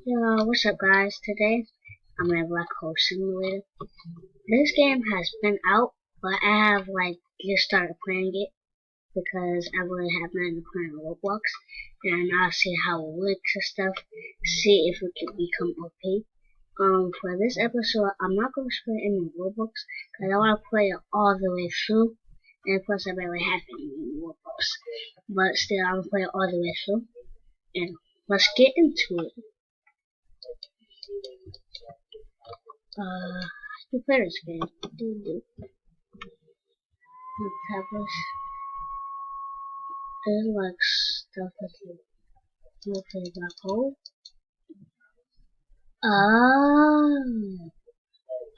Yo, what's up guys? Today I'm in Black Hole Simulator. This game has been out, but I have just started playing it because I really have nothing to play on Roblox. And I'll see how it works and stuff, see if it can become OP. For this episode, I'm not going to spend any Robux because I want to play it all the way through. And plus I barely have any Robux. But still, I'm going to play it all the way through. And let's get into it. You play this game. Do. Tablets. There's like stuff that you play black hole. Oh.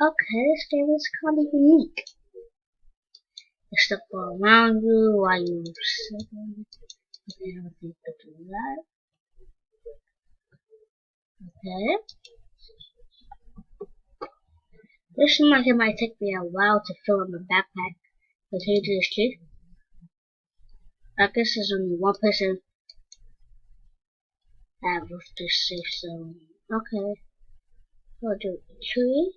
Okay, this game is kind of unique. The stuff all around you while you sitting. Okay, I don't think to do that. Okay. This seems like it might take me a while to fill up my backpack. But here to this kid. I guess there's only one person that with this safe zone. Okay. I'll do 3.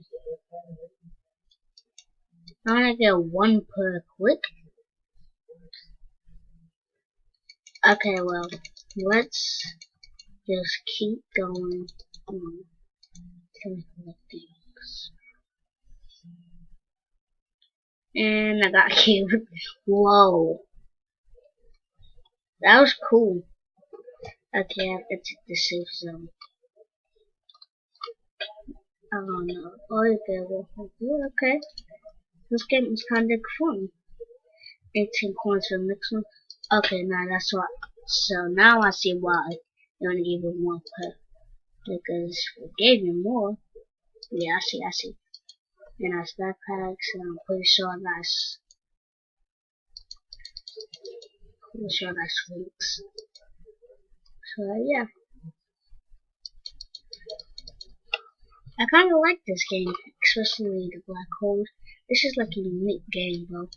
I wanna get 1 per click. Okay, well, let's just keep going. And I got cubed. Whoa. That was cool. Okay, I have to take the safe zone. I don't know. Oh, okay. This game is kind of fun. 18 coins for the next one. Okay, now that's what. So now I see why they only gave you 1 per. Because if it gave you more. Yeah, I see. And that's backpacks, and I'm pretty sure that's weeks. So yeah. I kinda like this game, especially the black holes. This is like a unique game, bro.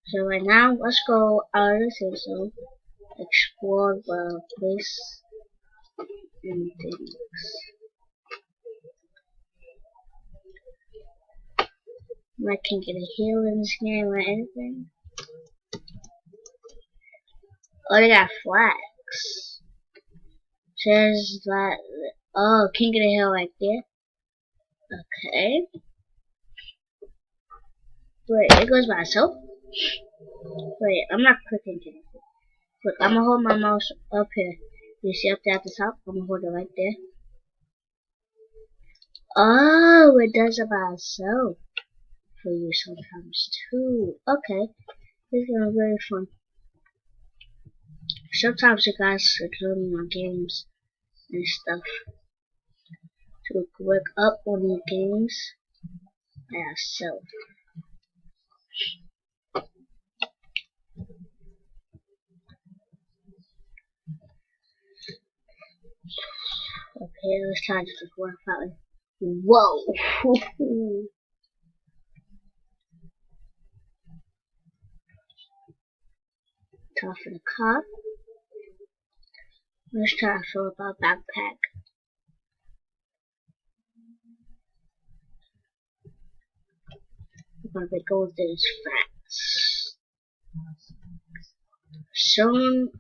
So right now, let's go out of the safe zone, explore the place and things. I can get a heal in this game or anything. Oh, they got flags. Says that, oh, can get a heal right there. Okay. Wait, it goes by itself? Wait, I'm not clicking anything. Look, I'm gonna hold my mouse up here. You see up there at the top? I'm gonna hold it right there. Oh, it does it by itself for you sometimes too. Okay, this is gonna be very fun. Sometimes you guys are doing my games and stuff to work up on your games by yourself. Okay, let's try this before I found it. Whoa! Time for the car. Let's try to fill up our backpack. We're gonna go with this fast. Soon,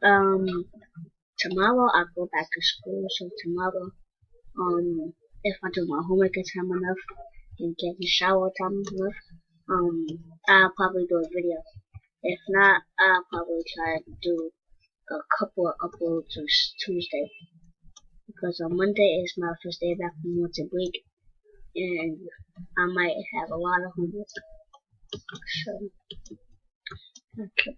tomorrow I'll go back to school. So tomorrow, if I do my homework in time enough and get in the shower time enough, I'll probably do a video. If not, I'll probably try to do a couple of uploads on Tuesday. Because on Monday is my first day back from winter break, and I might have a lot of homework. So, okay.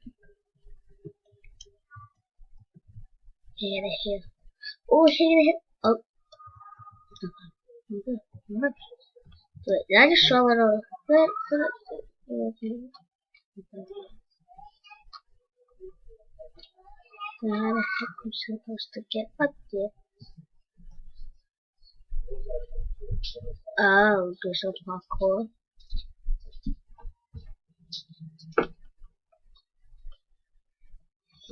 Here. Oh, here. Oh. Okay. Wait, did I just throw it over? Now how the heck am I supposed to get up there? Oh, do some parkour.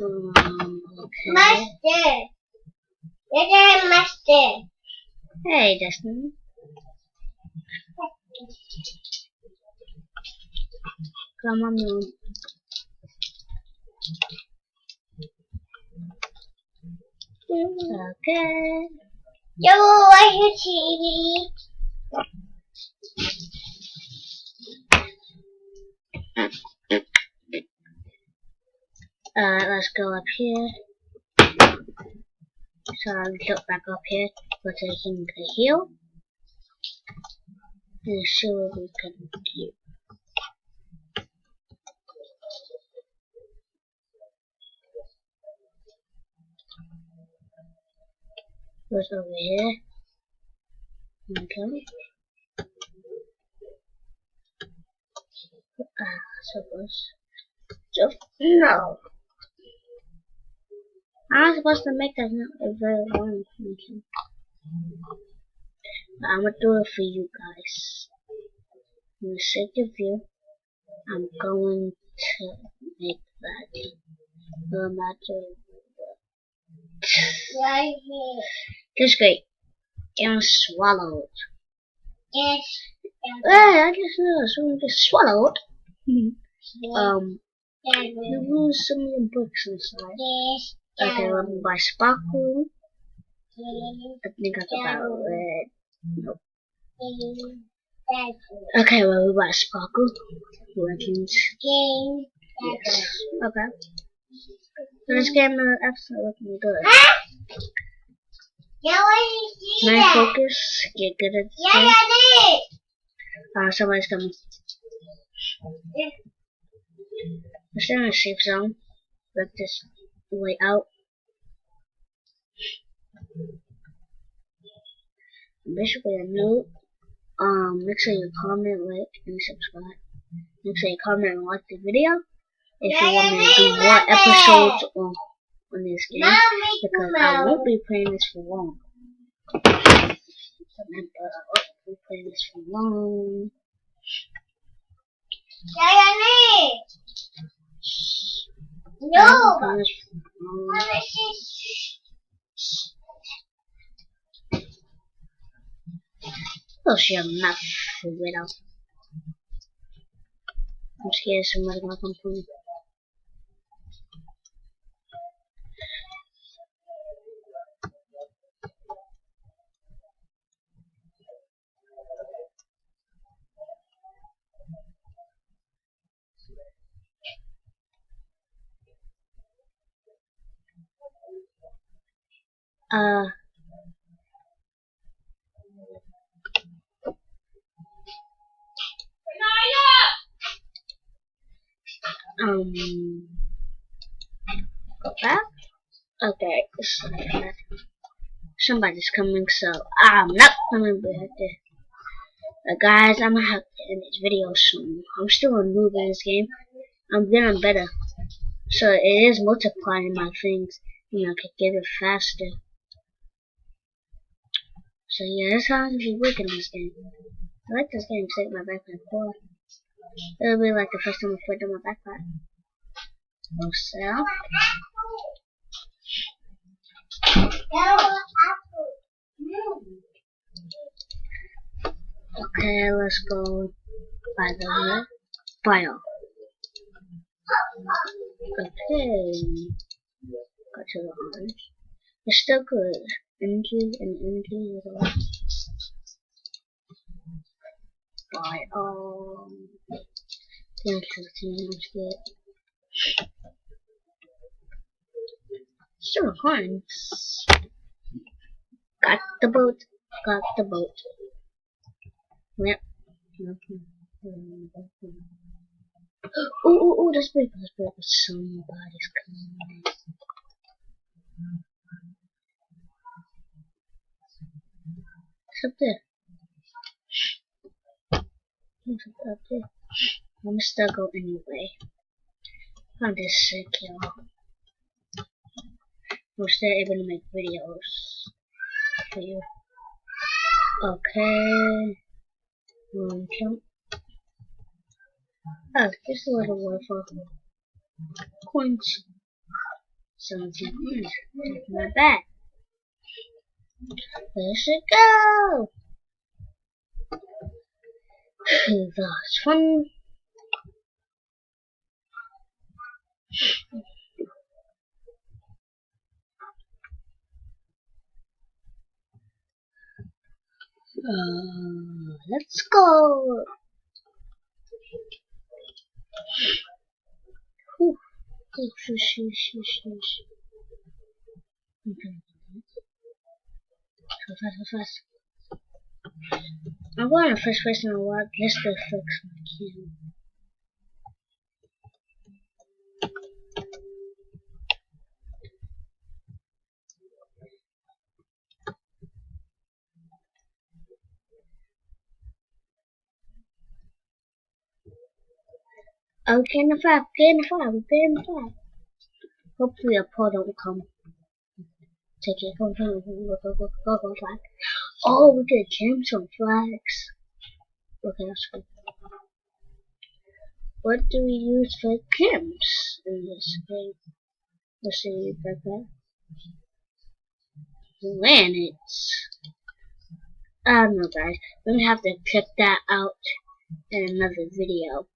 Okay. Master. You're master. Hey, Destiny. Come on, Moon. Okay. You watch your TV. Let's go up here. So I'll jump back up here, but I can heal. And see what we can do. What's over here? Okay. Suppose. No. I'm supposed to make that not a very long mission. But I'm gonna do it for you guys. For the sake of you, I'm going to make that no matter what. Right here. That's great. And swallowed. Yes. Hey, I just noticed someone just swallowed. Yes. You lose some of your books inside. Yes. Okay, let me buy Sparkle. Yes. I think I got red. Nope. Yes. Okay, well, we buy Sparkle. Legends. Game. Yes. Okay. So this game is actually looking good. Yeah, why did you see Main that? focus, get good at this Yeah, game. I did. Somebody's coming. We're still in a safe zone. Let this way out. Basically a new. Make sure you comment, like, and subscribe. Make sure you comment and like the video. If you want me to do more episodes on this game, because I won't be playing this for long. Remember, I won't be playing this for long. No. Oh, she have enough for widow. I'm scared somebody gonna come for me. Go back? Okay, so somebody's coming, so I'm not coming back there. Guys, I'm gonna have to end this video soon. I'm still a noob in this game. I'm getting better. So it is multiplying my things. You know, I can get it faster. So yeah, that's how you work in this game. I like this game, save my backpack for. It'll be like the first time I put in my backpack. No sell. Okay, let's go by the file. Okay. Got to the orange. It's still good. Energy and energy is all. File. 10:15, let's get. Still coins. Got the boat. Got the boat. Yep. Oh, that's big. That's big. Somebody's coming. It's up there. It's up there. I'm gonna still go anyway. I'm just sick, y'all. I'm still able to make videos for you. Okay. Jump. Oh, just a little worth of coins. 17 minutes. Not bad. Where should it go? That's fun. Let's go. Whew. Oh, shush. Okay. So fast. I'm going to first person in a while just to fix my camera. Okay, in the 5. Hopefully a Paul don't come. Take it, go, 5. Oh, we could camp some flags. Okay, that's good. What do we use for camps in this game? Let's see, backpack. Planets. I don't know, guys. We're gonna have to check that out in another video.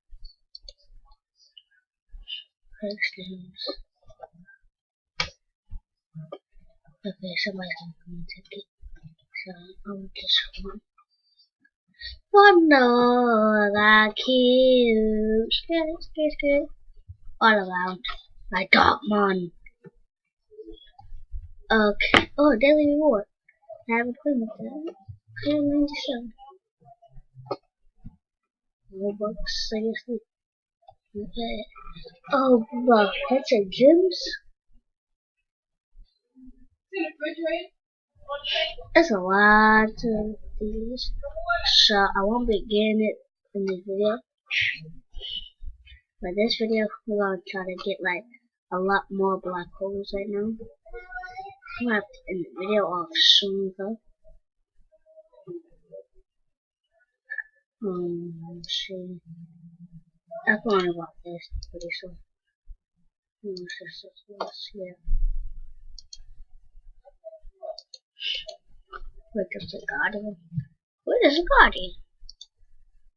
Okay, somebody's gonna come and take it. So I'm just wonder like you. Scared. All around. My dog man. Okay. Oh, daily reward. I have a claim with that. 97. Robux, seriously. Okay. Oh, wow. That's a gyms? That's a lot of these. So I won't be getting it in this video. But this video, we're gonna try to get like a lot more black holes right now. I'm gonna have to end the video off soon though. Let's see. I'm going about this pretty soon. Yeah. Wait, there's a guardian. Where is a guardian?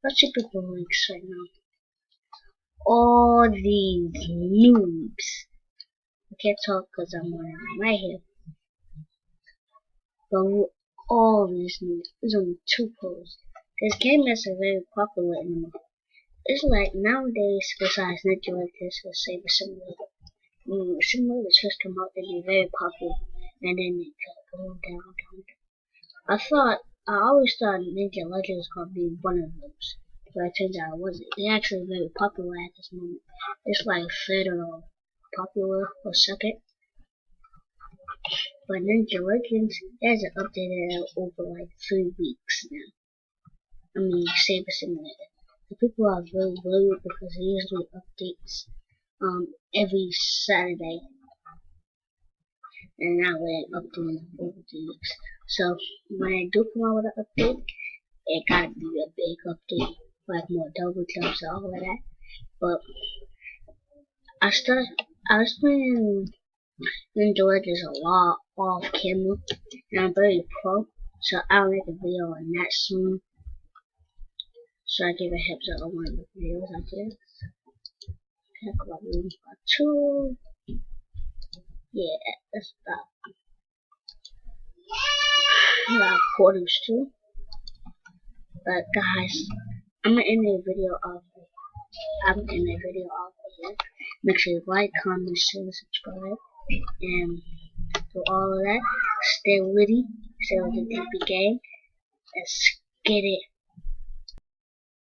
Let's see people links right now. All these noobs. I can't talk because I'm right here. But all these noobs. There's only 2 posts. This game is very popular anymore. It's like nowadays, besides Ninja Warriors or Saber Simulator. When simulators first come out, they'd be very popular. And then they kept going down. I always thought Ninja Legends was gonna be one of those, but it turns out it wasn't. It's actually very popular at this moment. It's like 3rd or popular or 2nd. But Ninja Legends hasn't updated over like 3 weeks now. I mean, Saber Simulator. The people are very worried because it usually updates every Saturday. And now we're updating over 2 weeks. So when I do come out with an update, it gotta be a big update, like more double jumps and all of that. But I was playing Ninja Legends a lot off camera, and I'm very pro, so I'll make a video on that soon. So I give a heads up on one of the videos I did. Talk about Room 2. Yeah, that's about. About quarters too. But guys, I'm gonna end the video off here. Make sure you like, comment, share, subscribe, and do all of that. Stay witty, stay with the DP game. Let's get it.